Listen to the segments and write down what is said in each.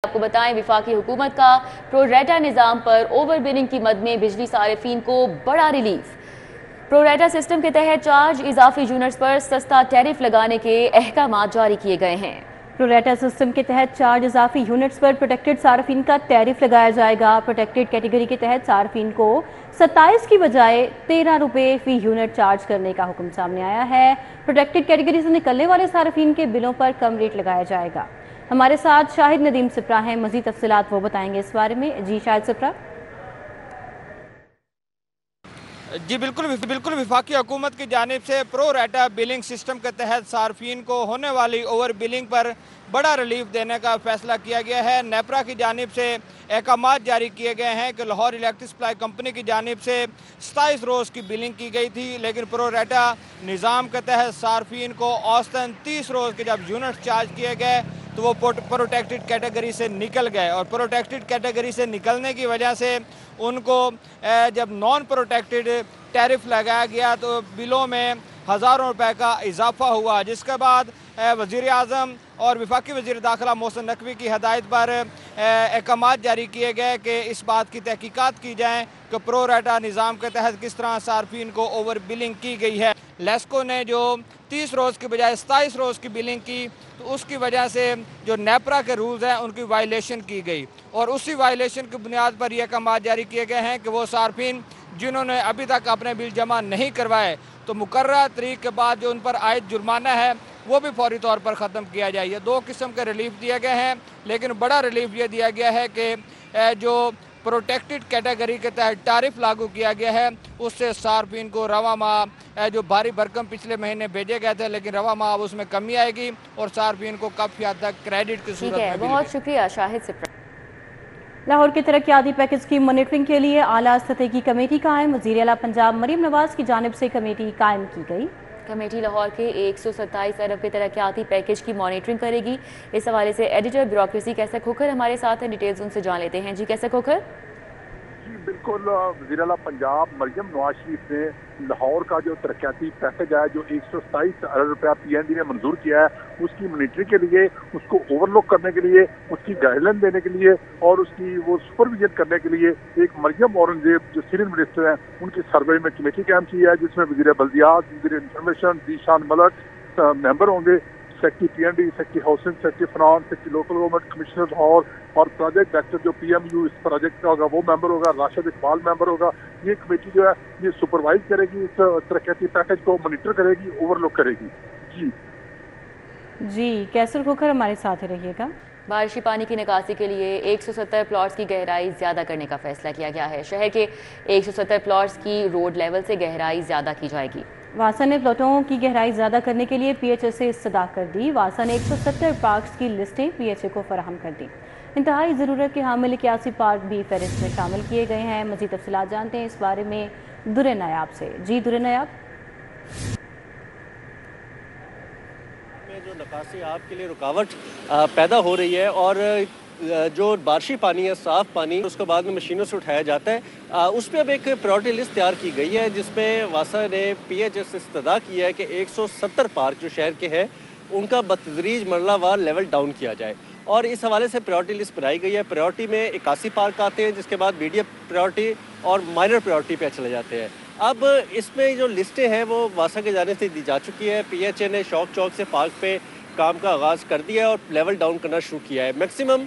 आपको बताएं, विफाकी हुकूमत का प्रोरेटा निज़ाम पर ओवर बिलिंग की मद में बिजली सारिफीन को बड़ा रिलीफ। प्रोरेटा सिस्टम के तहत चार्ज इजाफी यूनिट्स पर सस्ता टैरिफ लगाने के अहकाम जारी किए गए हैं। प्रोरेटा सिस्टम के तहत चार्ज इजाफी यूनिट्स पर प्रोटेक्टेड सार्फिन का टैरिफ लगाया जाएगा। प्रोटेक्टेड कैटेगरी के तहत सार्फिन को 27 की बजाय 13 रुपये फी यूनिट चार्ज करने का हुक्म सामने आया है। प्रोटेक्टेड कैटेगरी से निकलने वाले सार्फिन के बिलों पर कम रेट लगाया जाएगा। हमारे साथ शाहिद नदीम सिप्रा हैं, मजीद तफसीलात वो बताएंगे इस बारे में। जी शाहिद सिप्रा। जी बिल्कुल विफाकी हुकूमत की जानिब से प्रो रेटा बिलिंग सिस्टम के तहत सार्फिन को होने वाली ओवर बिलिंग पर बड़ा रिलीफ देने का फैसला किया गया है। नेपरा की जानिब से अहकाम जारी किए गए हैं कि लाहौर इलेक्ट्रिक सप्लाई कंपनी की जानिब से 27 रोज़ की बिलिंग की गई थी, लेकिन प्रो रेटा निज़ाम के तहत सार्फिन को औसतन 30 रोज़ के जब यूनिट चार्ज किए गए तो वो प्रोटेक्टेड कैटेगरी से निकल गए, और प्रोटेक्टेड कैटेगरी से निकलने की वजह से उनको जब नॉन प्रोटेक्टेड टैरिफ लगाया गया तो बिलों में हज़ारों रुपए का इजाफा हुआ, जिसके बाद वज़ीर आज़म और वफाकी वज़ीर दाखिला मोहसिन नकवी की हदायत पर अहकाम जारी किए गए कि इस बात की तहकीकात की जाए कि प्रो रेटा निज़ाम के तहत किस तरह सार्फिन को ओवर बिलिंग की गई है। लेस्को ने जो 30 रोज़ की बजाय 27 रोज़ की बिलिंग की तो उसकी वजह से जो नेपरा के रूल्स हैं उनकी वायलेशन की गई, और उसी वायलेशन की बुनियाद पर यह अहकाम जारी किए गए हैं कि वो सार्फिन जिन्होंने अभी तक अपने बिल जमा नहीं करवाए तो मुकर्रर तारीख के बाद जो उन पर आयद जुर्माना है वो भी फौरी तौर पर ख़त्म किया जाए। ये दो किस्म के रिलीफ दिए गए हैं, लेकिन बड़ा रिलीफ ये दिया गया है कि जो प्रोटेक्टेड कैटेगरी के तहत टैरिफ लागू किया गया है उससे सार्फिन को रवा माह जो भारी भरकम पिछले महीने भेजे गए थे, लेकिन रवा माह अब उसमें कमी आएगी और सार्फिन को काफ़ी हद तक क्रेडिट की सूरत में। बहुत शुक्रिया शाहिद सिप्रा। लाहौर के तरक्याती पैकेज की मॉनिटरिंग के लिए आला सतह की कमेटी कायम। वज़ीर आला पंजाब मरीम नवाज की जानिब से कमेटी कायम की गई। कमेटी लाहौर के 127 अरब के तरक्याती पैकेज की मॉनिटरिंग करेगी। इस हवाले से एडिटर ब्यूरोक्रेसी कैसे खोखर हमारे साथ हैं, डिटेल्स उनसे जान लेते हैं। जी कैसे खोखर। जी बिल्कुल, वज़ीर आला पंजाब मरियम नवाज शरीफ ने लाहौर का जो तरक्याती पैकेज है जो 127 अरब रुपया PND ने मंजूर किया है उसकी मॉनिटरिंग के लिए, उसको ओवरलुक करने के लिए, उसकी गाइडलाइन देने के लिए और उसकी वो सुपरविजन करने के लिए एक मरियम औरंगजेब जो सीनियर मिनिस्टर हैं उनकी सर्वे में कमेटी कायम की है, जिसमें वज़ीर बल्दियात, वज़ीर इंफॉर्मेशन जीशान मलक मेंबर होंगे, secretary PND, secretary housing, secretary finance, secretary local government, commissioner Lahore और प्रोजेक्ट डायरेक्टर जो PMU इस प्रोजेक्ट का होगा वो मेंबर होगा, राशिद इकबाल मेंबर होगा। ये कमेटी जो है ये सुपरवाइज करेगी, इस तरक्याती पैकेज को मॉनिटर करेगी, ओवरलुक करेगी। जी कैसर खोखर हमारे साथ ही रहिएगा। बारिशी पानी की निकासी के लिए 170 प्लॉट्स की गहराई ज़्यादा करने का फैसला किया गया है। शहर के 170 प्लॉट्स की रोड लेवल से गहराई ज़्यादा की जाएगी। वासा ने प्लॉटों की गहराई ज़्यादा करने के लिए PHA से इस्तदा कर दी। वासा ने 170 पार्क्स की लिस्टें PHA को फराहम कर दी। इंतहाई ज़रूरत के हामिल 81 पार्क भी फहरिस्त में शामिल किए गए हैं। मज़ीद तफसीलात जानते हैं इस बारे में दुरे नायाब से। जी दुरे नायाब। जो निकासी आपके लिए रुकावट पैदा हो रही है और जो बारिशी पानी है, साफ़ पानी, उसको बाद में मशीनों से उठाया जाता है, उस पर अब एक प्रायोरिटी लिस्ट तैयार की गई है जिसमें वासा ने PHA से इस्तदा किया है कि 170 पार्क जो शहर के हैं उनका बतदरीज मरलावार लेवल डाउन किया जाए, और इस हवाले से प्रायोरिटी लिस्ट बनाई गई है। प्रायोरिटी में 81 पार्क आते हैं, जिसके बाद मीडियम प्रायोरिटी और माइनर प्रायोरिटी पे चले जाते हैं। अब इसमें जो लिस्टें हैं वो वासा के जाने से दी जा चुकी है। PHA ने शौक चौक से पार्क पे काम का आगाज़ कर दिया है और लेवल डाउन करना शुरू किया है। मैक्सिमम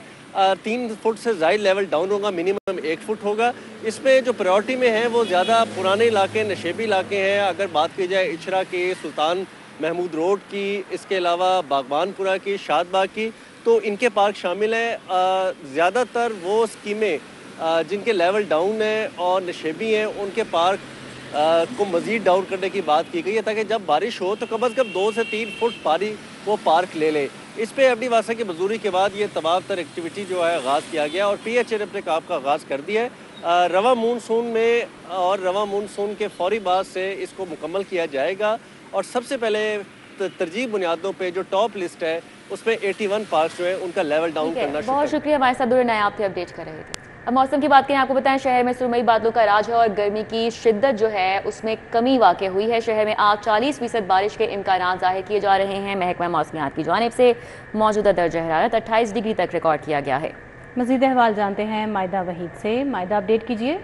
3 फुट से ज़ायद लेवल डाउन होगा, मिनिमम 1 फुट होगा। इसमें जो प्रायोरिटी में है वो ज़्यादा पुराने इलाके, नशेबी इलाके हैं। अगर बात की जाए इचरा के, सुल्तान महमूद रोड की, इसके अलावा बागबानपुरा की, शादबाग की, तो इनके पार्क शामिल हैं। ज़्यादातर वो स्कीमें जिनके लेवल डाउन है और नशेबी हैं उनके पार्क को मज़ीद डाउन करने की बात की गई है, ताकि जब बारिश हो तो कम अज़ कम 2 से 3 फुट पानी वो पार्क ले ले। इस पे FD वासा की मंजूरी के बाद ये तमाम तर एक्टिविटी जो है आगाज़ किया गया और PHA ने अपने काम का आगाज़ कर दिया है। रवा मानसून में और रवा मानसून के फौरी बाद से इसको मुकम्मल किया जाएगा और सबसे पहले तरजीह बुनियादों पे जो टॉप लिस्ट है उसमें 81 पार्क जो है उनका लेवल डाउन करना। बहुत शुक्रिया, हमारे साथ दुरे नायाब थे, अपडेट कर रहे थे। अब मौसम की बात करें, आपको बताएं शहर में सुरमई बादलों का राज है और गर्मी की शिद्दत जो है उसमें कमी वाक़ हुई है। शहर में आज 40% बारिश के इम्कान ज़ाहिर किए जा रहे हैं। महकमा मौसमियात की जानिब से मौजूदा दर्जा हरारत 28 डिग्री तक रिकॉर्ड किया गया है। मज़ीद अहवाल जानते हैं मायदा वहीद से। मायदा, अपडेट कीजिए।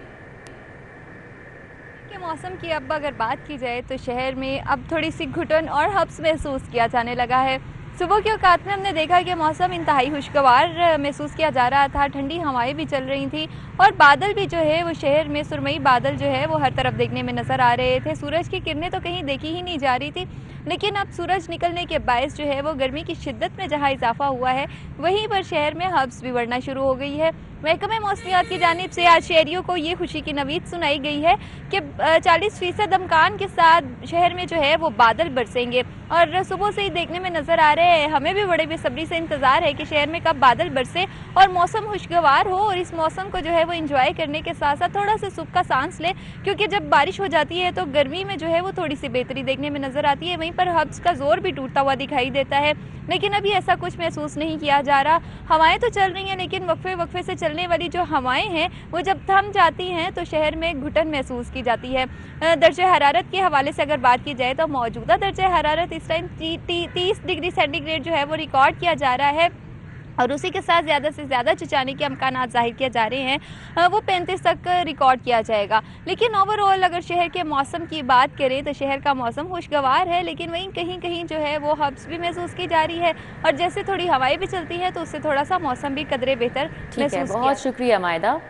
के मौसम की अब अगर बात की जाए तो शहर में अब थोड़ी सी घुटन और हब्स महसूस किया जाने लगा है। सुबह के औकात में हमने देखा कि मौसम इंतहाई खुशगवार महसूस किया जा रहा था, ठंडी हवाएं भी चल रही थी और बादल भी जो है वो शहर में सुरमई बादल जो है वो हर तरफ देखने में नज़र आ रहे थे। सूरज की किरणें तो कहीं देखी ही नहीं जा रही थी, लेकिन अब सूरज निकलने के बायस जो है वो गर्मी की शिद्दत में जहां इजाफा हुआ है वहीं पर शहर में हब्स भी बढ़ना शुरू हो गई है। महकमे मौसमियात की जानिब से आज शहरियों को ये खुशी की नवीद सुनाई गई है कि 40% इम्कान के साथ शहर में जो है वो बादल बरसेंगे और सुबह से ही देखने में नज़र आ रहे हैं। हमें भी बड़े बेसब्री से इंतज़ार है कि शहर में कब बादल बरसे और मौसम खुशगवार हो और इस मौसम को जो है वो इंजॉय करने के साथ साथ थोड़ा सा सुख का सांस ले, क्योंकि जब बारिश हो जाती है तो गर्मी में जो है वो थोड़ी सी बेहतरी देखने में नज़र आती है। वहीं पर हब्स का जोर भी टूटता हुआ दिखाई देता है, लेकिन अभी ऐसा कुछ महसूस नहीं किया जा रहा। हवाएं तो चल रही हैं, लेकिन वक्फे वक्फे से चलने वाली जो हवाएं हैं वो जब थम जाती हैं तो शहर में घुटन महसूस की जाती है। दर्जे हरारत के हवाले से अगर बात की जाए तो मौजूदा दर्जे हरारत इस टाइम 30 डिग्री सेंटीग्रेड जो है वो रिकॉर्ड किया जा रहा है और उसी के साथ ज़्यादा से ज़्यादा चिचाने के अमकानात जाहिर किए जा रहे हैं, वो 35 तक रिकॉर्ड किया जाएगा। लेकिन ओवरऑल अगर शहर के मौसम की बात करें तो शहर का मौसम खुशगवार है, लेकिन वहीं कहीं कहीं जो है वो हब्स भी महसूस की जा रही है और जैसे थोड़ी हवाएं भी चलती हैं तो उससे थोड़ा सा मौसम भी कदरे बेहतर महसूस। बहुत शुक्रिया मायदा।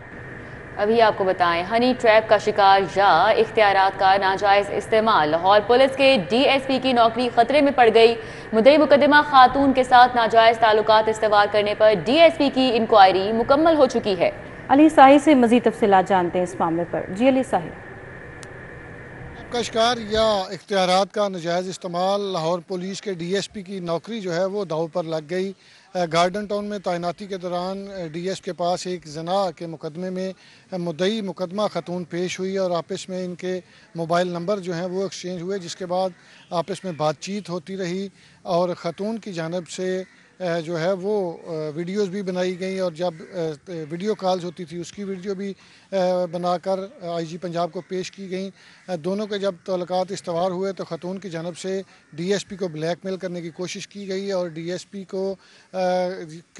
अभी आपको बताएं, हनी ट्रैप का शिकार या इख्तियारात का नाजायज़ इस्तेमाल। लाहौर पुलिस के DSP की नौकरी खतरे में पड़ गई। मुद्दई मुकदमा खातून के साथ नाजायज़ ताल्लुकात इस्तेवार करने पर DSP की इंक्वायरी मुकम्मल हो चुकी है। अली साहिब से मज़ीद तफसीलात जानते हैं इस मामले पर। जी अली साहिब। का शिकार या इख्तियारात का नाजायज़ इस्तेमाल। लाहौर पुलिस के DSP की नौकरी जो है वो दाव पर लग गई। गार्डन टाउन में तैनाती के दौरान DS के पास एक जना के मुकदमे में मुद्दई मुकदमा खतून पेश हुई और आपस में इनके मोबाइल नंबर जो हैं वो एक्सचेंज हुए, जिसके बाद आपस में बातचीत होती रही और ख़तून की जानिब से जो है वो वीडियोस भी बनाई गई और जब वीडियो कॉल्स होती थी उसकी वीडियो भी बनाकर IG पंजाब को पेश की गई। दोनों के जब तल्लुकात इस्तवार हुए तो ख़तून की जानिब से DSP को ब्लैकमेल करने की कोशिश की गई और DSP को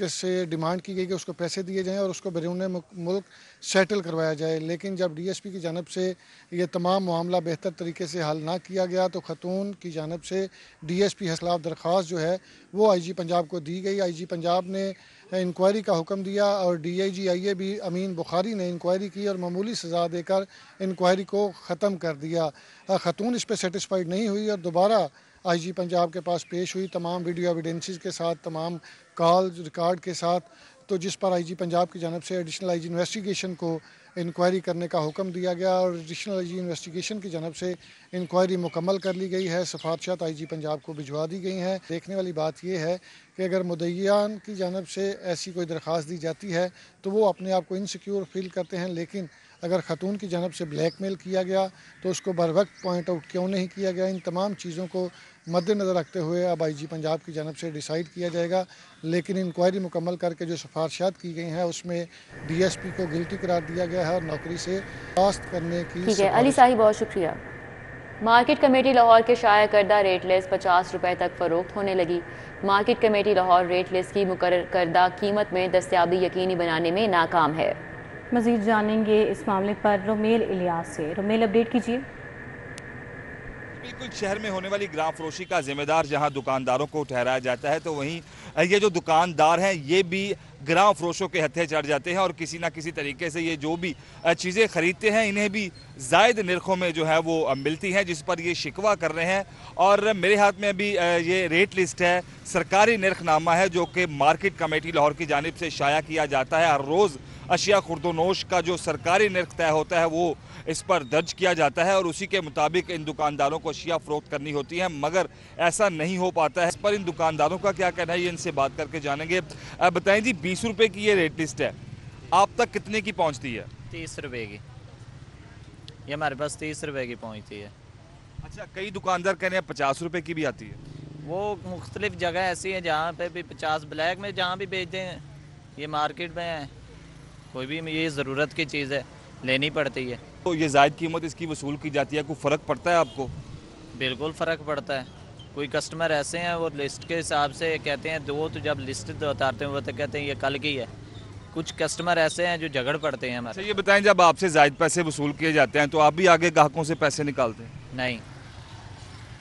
से डिमांड की गई कि उसको पैसे दिए जाएं और उसको बैरून मुल्क सेटल करवाया जाए। लेकिन जब DSP की जानिब से ये तमाम मामला बेहतर तरीके से हल ना किया गया तो ख़तून की जानिब से DSP हसलाफ दरख्वास्त जो है वो IG पंजाब को दी गई। IG पंजाब ने इंक्वायरी का हुक्म दिया और DIG IAB अमीन बुखारी ने इंक्वायरी की और मामूली सज़ा देकर इंक्वायरी को ख़त्म कर दिया। ख़तून इस पर सेटिस्फाइड नहीं हुई और दोबारा IG पंजाब के पास पेश हुई तमाम वीडियो एविडेंसेस के साथ, तमाम कॉल रिकॉर्ड के साथ, तो जिस पर IG पंजाब की जानिब से एडिशनल IG इन्वेस्टिगेशन को इंक्वायरी करने का हुक्म दिया गया और एडिशनल IG इन्वेस्टिगेशन की जानिब से इंक्वायरी मुकम्मल कर ली गई है। सिफारशात IG पंजाब को भिजवा दी गई हैं। देखने वाली बात यह है कि अगर मुद्दईयान की जानिब से ऐसी कोई दरख्वास्त दी जाती है तो वो अपने आप को इनसिक्योर फील करते हैं, लेकिन अगर ख़तून की जानिब से ब्लैकमेल किया गया तो उसको बर वक्त पॉइंट आउट क्यों नहीं किया गया। इन तमाम चीज़ों को मद्देनज़र रखते हुए अब IG पंजाब की जानिब से डिसाइड किया जाएगा, लेकिन इंक्वायरी मुकम्मल करके जो सिफारशात की गई हैं उसमें DSP को गिल्टी करार दिया गया है और नौकरी से बर्खास्त करने की। ठीक है अली साहिब, बहुत शुक्रिया। मार्केट कमेटी लाहौर के शाया करदा रेट लिस्ट 50 रुपए तक फ़रोख्त होने लगी। Market committee Lahore rate list की मुकर्रर करदा कीमत में दस्तयाबी यकीनी बनाने में नाकाम है। मज़ीद जानेंगे इस मामले पर रोमेल इलियास से। रोमेल, अपडेट कीजिए। बिल्कुल, शहर में होने वाली ग्राम फरोशी का जिम्मेदार जहां दुकानदारों को ठहराया जाता है तो वहीं ये जो दुकानदार हैं ये भी ग्राम फरोशों के हत्थे चढ़ जाते हैं और किसी ना किसी तरीके से ये जो भी चीज़ें ख़रीदते हैं इन्हें भी ज़ायद नरखों में जो है वो मिलती हैं, जिस पर ये शिकवा कर रहे हैं। और मेरे हाथ में अभी ये रेट लिस्ट है, सरकारी नरखनामा है जो कि मार्केट कमेटी लाहौर की जानिब से शाया किया जाता है। हर रोज़ अशिया खुर्दोनोश का जो सरकारी नर्ख तय होता है वो इस पर दर्ज किया जाता है और उसी के मुताबिक इन दुकानदारों को अशिया फ़रोख्त करनी होती है, मगर ऐसा नहीं हो पाता है। इस पर इन दुकानदारों का क्या कहना है ये इनसे बात करके जानेंगे। बताएं जी, 20 रुपये की ये रेट लिस्ट है, आप तक कितने की पहुंचती है? 30 रुपये की। ये हमारे पास 30 रुपये की पहुंचती है। अच्छा, कई दुकानदार कह रहे हैं 50 रुपये की भी आती है। वो मुख्तलिफ जगह ऐसी है जहाँ पे भी 50 ब्लैक में जहाँ भी बेचते हैं, ये मार्केट में है, कोई भी ये ज़रूरत की चीज़ है लेनी पड़ती है तो ये ज़ायद कीमत इसकी वसूल की जाती है। कोई फ़र्क पड़ता है आपको? बिल्कुल फ़र्क पड़ता है। कोई कस्टमर ऐसे हैं वो लिस्ट के हिसाब से कहते हैं दो, तो जब लिस्ट उतारते हैं वो तो कहते हैं ये कल की है, कुछ कस्टमर ऐसे हैं जो झगड़ पड़ते हैं हमारे। अच्छा ये बताएं, जब आपसे ज़ायद पैसे वसूल किए जाते हैं तो आप भी आगे ग्राहकों से पैसे निकालते हैं? नहीं,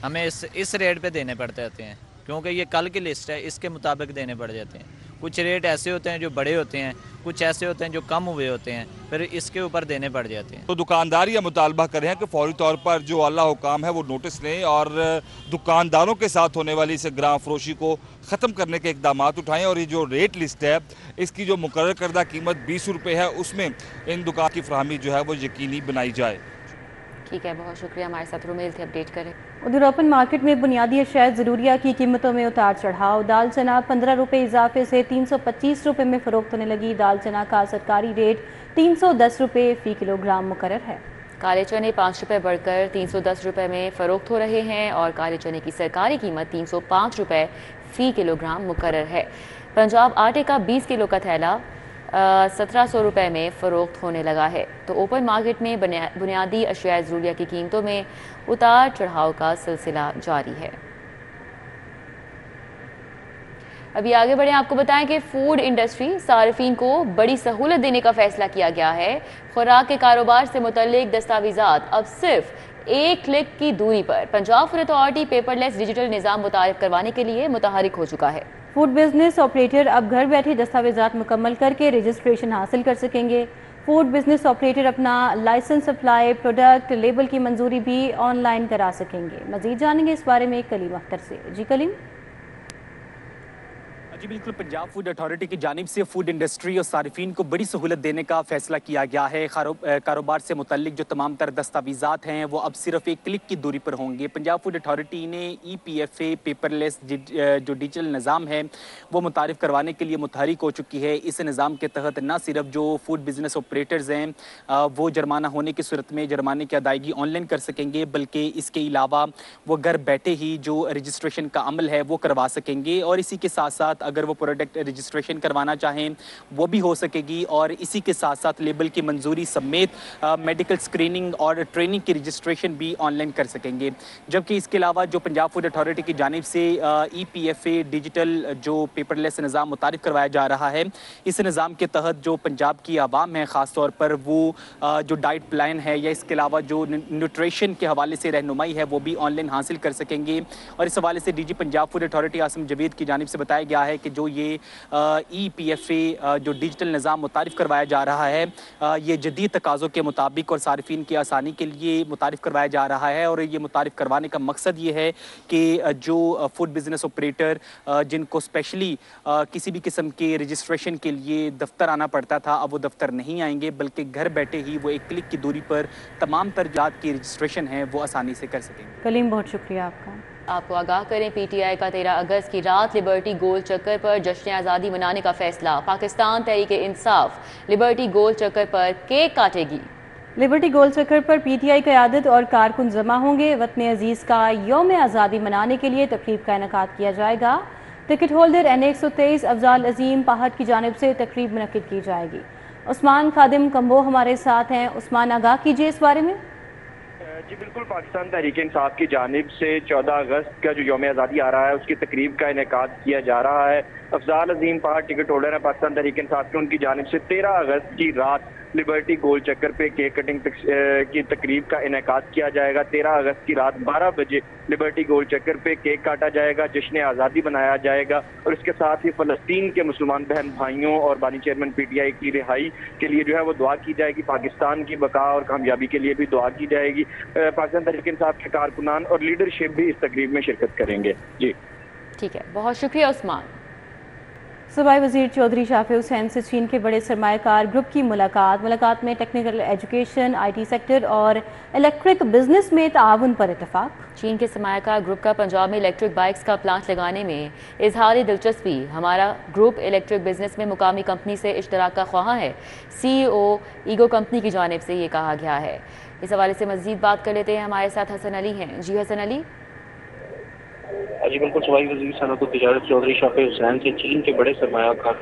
हमें इस रेट पे देने पड़ जाते हैं क्योंकि ये कल की लिस्ट है, इसके मुताबिक देने पड़ जाते हैं। कुछ रेट ऐसे होते हैं जो बड़े होते हैं, कुछ ऐसे होते हैं जो कम हुए होते हैं, फिर इसके ऊपर देने पड़ जाते हैं। तो दुकानदार ये मुतालबा कर रहे हैं कि फौरी तौर पर जो आला हुकाम है वो नोटिस लें और दुकानदारों के साथ होने वाली इस ग्राम फरोशी को ख़त्म करने के इकदाम उठाएं और ये जो रेट लिस्ट है इसकी जो मुकर्रर करदा कीमत 20 रुपये है उसमें इन दुकान की फराहमी जो है वो यकीनी बनाई जाए। ठीक है, बहुत शुक्रिया, हमारे साथ रुमेल थे, अपडेट करें। उधर ओपन मार्केट में बुनियादी अशिया ज़रूरिया की कीमतों में उतार चढ़ाव। दाल चना 15 रुपये इजाफे से 325 रुपये में फ़रोख्त होने लगी। दाल चना का सरकारी रेट 310 रुपये फ़ी किलोग्राम मुकर्रर है। काले चने 5 रुपये बढ़कर 310 रुपये में फ़रोख्त हो रहे हैं और काले चने की सरकारी कीमत 305 रुपये फ़ी किलोग्राम मुकर्रर है। पंजाब आटे का 20 किलो का थैला 1700 रुपये में फ़रोख्त होने लगा है। तो ओपन मार्केट में बुनियादी अशिया ज़रूरिया की कीमतों में उतार चढ़ाव का सिलसिला जारी है। अभी आगे बढ़े, आपको बताएं कि फूड इंडस्ट्री सार्फिन को बड़ी सहूलत देने का फैसला किया गया है। खुराक के कारोबार से मुतल्लिक दस्तावेज़ात अब सिर्फ एक क्लिक की दूरी पर Punjab food authority paperless digital निज़ाम मुतारिफ करवाने के लिए मुतहरिक हो चुका है। फूड बिजनेस ऑपरेटर अब घर बैठे दस्तावेजात मुकम्मल करके रजिस्ट्रेशन हासिल कर सकेंगे। फूड बिजनेस ऑपरेटर अपना लाइसेंस, सप्लाई, प्रोडक्ट, लेबल की मंजूरी भी ऑनलाइन करा सकेंगे। मजीद जानेंगे इस बारे में कलीम अख्तर से। जी कलीम। जी बिल्कुल, पंजाब फूड अथॉरिटी की जानिब से फूड इंडस्ट्री और सारिफीन को बड़ी सहूलत देने का फैसला किया गया है। कारोबार से मुतल्लिक जो तमाम तर दस्तावेज़ात हैं वो अब सिर्फ एक क्लिक की दूरी पर होंगे। पंजाब फूड अथॉरिटी ने EPFA पेपरलेस जो डिजिटल निज़ाम है वो मुतारिफ करवाने के लिए मुतहरिक हो चुकी है। इस निज़ाम के तहत न सिर्फ जो फूड बिजनेस ऑपरेटर्स हैं वो जुर्माना होने की सूरत में जुर्माने की अदायगी ऑनलाइन कर सकेंगे, बल्कि इसके अलावा वो घर बैठे ही जो रजिस्ट्रेशन का अमल है वो करवा सकेंगे। और इसी के साथ साथ अगर वो प्रोडक्ट रजिस्ट्रेशन करवाना चाहें वो भी हो सकेगी। और इसी के साथ साथ लेबल की मंजूरी समेत मेडिकल स्क्रीनिंग और ट्रेनिंग की रजिस्ट्रेशन भी ऑनलाइन कर सकेंगे। जबकि इसके अलावा जो पंजाब फूड अथॉरिटी की जानिब से EPFA डिजिटल जो पेपरलेस निज़ाम मुतारिफ करवाया जा रहा है, इस निज़ाम के तहत जो पंजाब की आवाम है ख़ास तौर पर वो जो डाइट प्लान है या इसके अलावा जो न्यूट्रिशन के हवाले से रहनुमाई है वो भी ऑनलाइन हासिल कर सकेंगे। और इस हवाले से DG Punjab food authority Asim Javed की जानिब से बताया गया है कि जो ये EPFA जो डिजिटल निज़ाम मुतारिफ करवाया जा रहा है ये जदीद तकाज़ों के मुताबिक और सारिफीन की आसानी के लिए मुतारिफ करवाया जा रहा है। और ये मुतारिफ करवाने का मकसद ये है कि जो फूड बिजनेस ऑपरेटर जिनको स्पेशली किसी भी किस्म के रजिस्ट्रेशन के लिए दफ्तर आना पड़ता था, अब वो दफ्तर नहीं आएंगे, बल्कि घर बैठे ही वो एक क्लिक की दूरी पर तमाम तरजात की रजिस्ट्रेशन है वो आसानी से कर सकेंगे। कलीम, बहुत शुक्रिया आपका। आपको आगाह करें, PTI का 13 अगस्त की रात लिबर्टी गोल चक्कर पर जश्न आज़ादी मनाने का फैसला। पाकिस्तान तहरीक इंसाफ लिबर्टी गोल चक्कर पर केक काटेगी। लिबर्टी गोल चक्कर पर PTI क़यादत और कारकुन जमा होंगे। वतन अजीज़ का यौम आज़ादी मनाने के लिए तकरीब का इनेकाद किया जाएगा। टिकट होल्डर N123 अफजाल अजीम पहाड़ की जानिब से तकरीब मुनक्किद की जाएगी। उस्मान खादिम कम्बो हमारे साथ हैं। उस्मान, आगाह कीजिए इस बारे में। जी बिल्कुल, पाकिस्तान तहरीक इंसाफ की जानिब से 14 अगस्त का जो यौम आज़ादी आ रहा है उसकी तकरीब का इनेकाद किया जा रहा है। अफजाल अजीम पहाड़ टिकट होल्डर है पाकिस्तान तहरीक इंसाफ के, उनकी जानिब से 13 अगस्त की रात लिबर्टी गोल चक्कर पे केक कटिंग की तकरीब का इनेकाद किया जाएगा। 13 अगस्त की रात 12 बजे लिबर्टी गोल चक्कर पे केक काटा जाएगा, जश्न आज़ादी मनाया जाएगा। और इसके साथ ही फ़लस्तीन के मुसलमान बहन भाइयों और बानी चेयरमैन PTI की रिहाई के लिए जो है वो दुआ की जाएगी। पाकिस्तान की बका और कामयाबी के लिए भी दुआ की जाएगी। पाकिस्तान तहरीक इंसाफ के कारकुनान और लीडरशिप भी इस तकरीब में शिरकत करेंगे। जी ठीक है, बहुत शुक्रिया उस्मान। सूबाई वज़ीर चौधरी शाफी हुसैन से चीन के बड़े सरमायाकार ग्रुप की मुलाकात में टेक्निकल एजुकेशन, IT सेक्टर और इलेक्ट्रिक बिजनेस में ताउन पर इत्तेफाक। चीन के सरमायाकार ग्रुप का पंजाब में इलेक्ट्रिक बाइक्स का प्लांट लगाने में इजहार दिलचस्पी। हमारा ग्रुप इलेक्ट्रिक बिजनेस में मुकामी कंपनी से इश्तराक का ख्वाह है, CEO ईगो कंपनी की जानिब से ये कहा गया है। इस हवाले से मज़ीद बात कर लेते हैं, हमारे साथ हसन अली हैं। जी हसन अली। जी बिल्कुल, सूबाई वज़ीर सनअत व तिजारत चौधरी शाफी हुसैन से चीन के बड़े सरमायाकार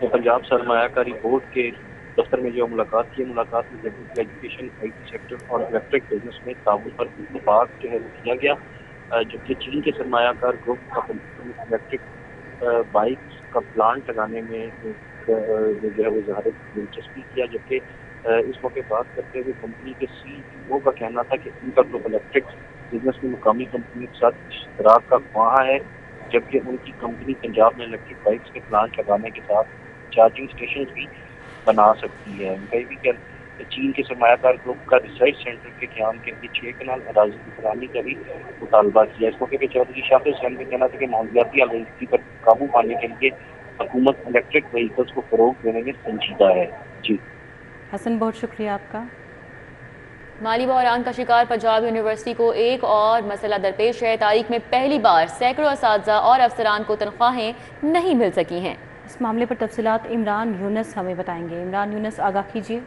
पंजाब सरमायाकारी बोर्ड के दफ्तर में जो मुलाकात की, मुलाकात में टेक्निकल एजुकेशन, IT सेक्टर और इलेक्ट्रिक बिजनेस में ताउन पर इत्तेफाक जो है किया गया। जबकि चीन के सरमायाकार ग्रुप का इलेक्ट्रिक बाइक्स का प्लांट लगाने में ने जो है वो ज़ाहिर दिलचस्पी किया, जबकि इस मौके बात करते हुए कंपनी के CEO का कहना था कि उनका ग्लोबल इलेक्ट्रिक बिजनेस में मुकामी कंपनी के साथ इश्तराक का ख्वाहा है, जबकि उनकी कंपनी पंजाब में इलेक्ट्रिक बाइक्स के प्लांट लगाने के साथ चार्जिंग स्टेशन भी बना सकती है। कई भी चीन के सरमायाकार ग्रुप का रिसर्च सेंटर के क्याम के लिए 6 कनाल अराजी की फराहमी का भी मुतालबा किया। इस मौके पर चौधरी शाफिर हुसैन का कहना था कि माहौलियाती आलूदगी पर काबू पाने के लिए हुकूमत इलेक्ट्रिक व्हीकल्स को फरोग देने में संजीदा है। जी हसन, बहुत शुक्रिया आपका। माली बहरान का शिकार पंजाब यूनिवर्सिटी को एक और मसला दरपेश है। तारीख में पहली बार सैकड़ों असातिज़ा और अफसरान को तनख्वाहें नहीं मिल सकी हैं। इस मामले पर तफसीलात इमरान यूनुस हमें बताएंगे। इमरान यूनुस, आगाह कीजिए।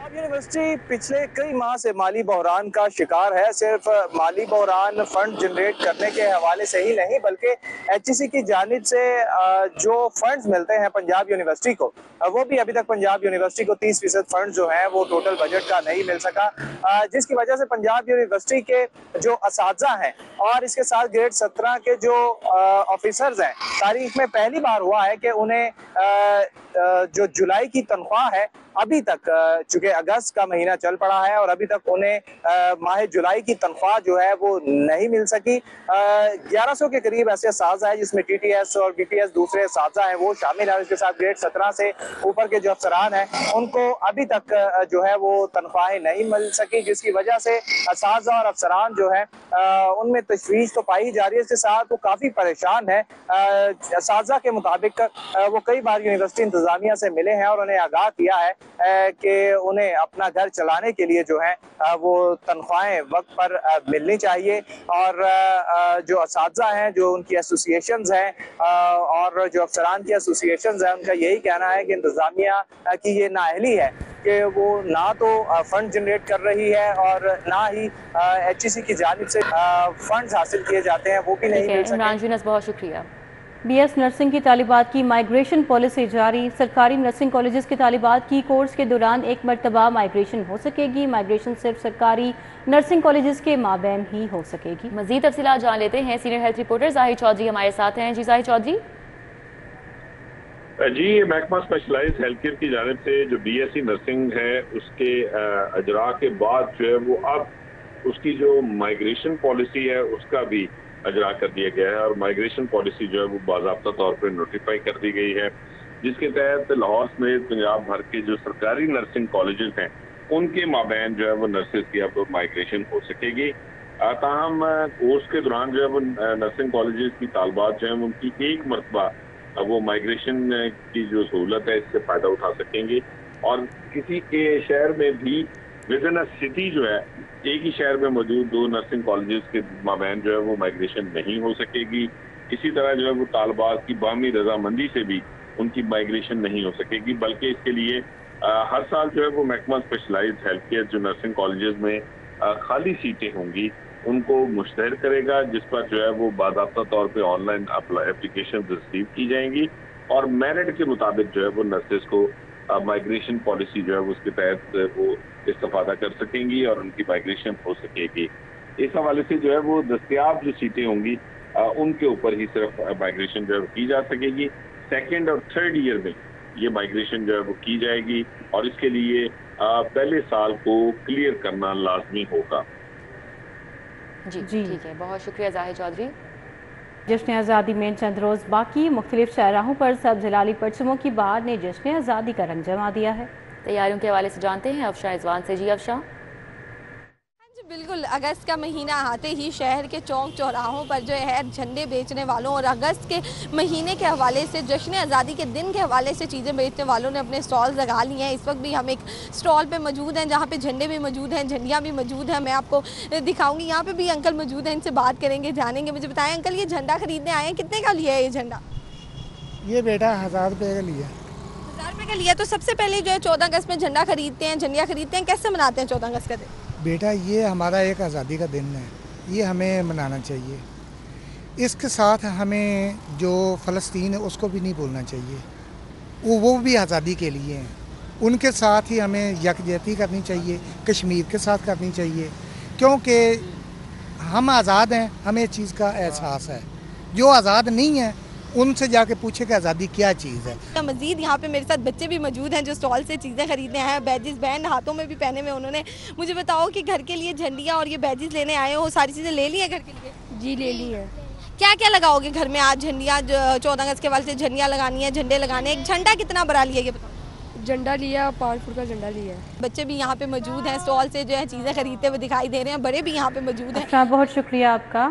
यूनिवर्सिटी पिछले कई माह से माली बहरान का शिकार है। सिर्फ माली बहरान फंड जनरेट करने के हवाले से ही नहीं, बल्कि HEC की जानिब से जो फंड्स मिलते हैं पंजाब यूनिवर्सिटी को, वो भी अभी तक पंजाब यूनिवर्सिटी को 30% फंड जो है वो टोटल बजट का नहीं मिल सका, जिसकी वजह से पंजाब यूनिवर्सिटी के जो असातिज़ा हैं और इसके साथ ग्रेड 17 के जो ऑफिसर्स हैं, तारीख में पहली बार हुआ है कि उन्हें जो जुलाई की तनख्वाह है अभी तक, चूंकि अगस्त का महीना चल पड़ा है और अभी तक उन्हें माह जुलाई की तनख्वाह जो है वो नहीं मिल सकी। 1100 के करीब ऐसे असातिज़ा है जिसमें TTS और BTS दूसरे असातिज़ा हैं वो शामिल है। इसके साथ ग्रेड 17 से ऊपर के जो अफसरान हैं उनको अभी तक जो है वो तनख्वाहें नहीं मिल सकी, जिसकी वजह से असातिज़ा और अफसरान जो है उनमें तशवीश तो पाई जा रही है। इसके साथ वो काफ़ी परेशान है। असातिज़ा के मुताबिक वो कई बार यूनिवर्सिटी इंतज़ामिया से मिले हैं और उन्हें आगाह किया है कि उन्हें अपना घर चलाने के लिए जो है वो तनख्वाहें वक्त पर मिलनी चाहिए। और जो असातिज़ा हैं, जो उनकी एसोसिएशंस हैं और जो अफसरान की एसोसिएशंस हैं, उनका यही कहना है कि इंतज़ामिया की ये नाअहली है कि वो ना तो फंड जनरेट कर रही है और ना ही HEC की जानिब से फंड्स हासिल किए जाते हैं, वो भी नहीं मिल सके। बहुत शुक्रिया। BS नर्सिंग की तालिबात की माइग्रेशन पॉलिसी जारी। सरकारी नर्सिंग कॉलेजेस की तालिबात की कोर्स के दौरान एक मरतबा माइग्रेशन हो सकेगी। माइग्रेशन सिर्फ सरकारी नर्सिंग कॉलेजेस के माबैन ही हो सकेगी। मजीद तफसीलात जान लेते हैं। Senior health reporter Zahid Chaudhry हमारे साथ हैं। जी जाहिद चौधरी। जी, महकमा स्पेशलाइज्ड हेल्थ केयर की जानिब से जो BSc नर्सिंग है उसके अजरा के बाद जो है वो अब उसकी जो माइग्रेशन पॉलिसी है उसका भी अजरा कर दिया गया है और माइग्रेशन पॉलिसी जो है वो बाज़ाब्ता तौर पर नोटिफाई कर दी गई है, जिसके तहत लाहौर समेत पंजाब भर के जो सरकारी नर्सिंग कॉलेजेस हैं उनके माबैन जो है वो नर्सेज की अब माइग्रेशन हो सकेगी। ताहम कोर्स के दौरान जो है वो नर्सिंग कॉलेजेस की तालबात जो है उनकी एक मरतबा वो माइग्रेशन की जो सहूलत है इससे फ़ायदा उठा सकेंगे और किसी के शहर में भी विद इन अ सिटी जो है एक ही शहर में मौजूद 2 नर्सिंग कॉलेजेस के माबैन जो है वो माइग्रेशन नहीं हो सकेगी। इसी तरह जो है वो तालबात की बाहमी रजामंदी से भी उनकी माइग्रेशन नहीं हो सकेगी, बल्कि इसके लिए हर साल जो है वो महकमा स्पेशलाइज्ड हेल्थ केयर जो नर्सिंग कॉलेजेस में खाली सीटें होंगी उनको मुश्तहर करेगा, जिस पर जो है वो बाज़ाब्ता तौर पे ऑनलाइन एप्लीकेशन रिसीव की जाएंगी और मेरिट के मुताबिक जो है वो नर्सेज को माइग्रेशन पॉलिसी जो है वो उसके तहत वो इस्तेफादा कर सकेंगी और उनकी माइग्रेशन हो सकेगी। इस हवाले से जो है वो दस्तयाब जो सीटें होंगी उनके ऊपर ही सिर्फ माइग्रेशन जो है वो की जा सकेगी। 2nd और 3rd ईयर में ये माइग्रेशन जो है वो की जाएगी और इसके लिए पहले साल को क्लियर करना लाजमी होगा। जी ठीक है, बहुत शुक्रिया जाहिद चौधरी। जश्न आज़ादी में चंद रोज़ बाकी मुख्तलिफ शाहराहों पर सब जलाली परचमों की बहार ने जश्न आज़ादी का रंग जमा दिया है। तैयारियों के हवाले से जानते हैं अफशा रिजवान से। जी अफशा। बिल्कुल, अगस्त का महीना आते ही शहर के चौक चौराहों पर जो है झंडे बेचने वालों और अगस्त के महीने के हवाले से जश्न आज़ादी के दिन के हवाले से चीज़ें बेचने वालों ने अपने स्टॉल लगा लिए हैं। इस वक्त भी हम एक स्टॉल पे मौजूद हैं जहाँ पे झंडे भी मौजूद हैं, झंडियाँ भी मौजूद हैं। मैं आपको दिखाऊंगी। यहाँ पे भी अंकल मौजूद हैं, इनसे बात करेंगे, जानेंगे। मुझे बताएं अंकल, ये झंडा खरीदने आए हैं, कितने का लिया है ये झंडा? ये बेटा 1000 रुपये का लिया। 1000 रुपये का लिया। तो सबसे पहले जो है 14 अगस्त में झंडा खरीदते हैं, झंडियाँ खरीदते हैं, कैसे मनाते हैं 14 अगस्त का दिन? बेटा ये हमारा एक आज़ादी का दिन है, ये हमें मनाना चाहिए। इसके साथ हमें जो फ़लस्तीन है उसको भी नहीं भूलना चाहिए, वो भी आज़ादी के लिए हैं। उनके साथ ही हमें यकजहती करनी चाहिए, कश्मीर के साथ करनी चाहिए, क्योंकि हम आज़ाद हैं, हमें इस चीज़ का एहसास है। जो आज़ाद नहीं है उनसे जाके पूछे कि आज़ादी क्या चीज़ है। मजीद यहाँ पे मेरे साथ बच्चे भी मौजूद हैं जो स्टॉल से चीज़ें खरीदने आए हैं। बैजेस बैंड हाथों में भी पहने हुए उन्होंने। मुझे बताओ कि घर के लिए झंडियाँ और ये बैजेस लेने आए हो, सारी चीज़ें ले ली है घर के लिए? जी ले ली है। क्या क्या लगाओगे घर में आज? झंडियाँ 14 अगस्त के वाले से झंडियाँ लगानी है, झंडे लगाने। एक झंडा कितना बड़ा लिया ये बताओ? झंडा लिया, 5 फुट का झंडा लिया है। बच्चे भी यहाँ पे मौजूद हैं, स्टॉल से जो है चीज़ें खरीदते हुए दिखाई दे रहे हैं, बड़े भी यहाँ पे मौजूद हैं। बहुत शुक्रिया आपका।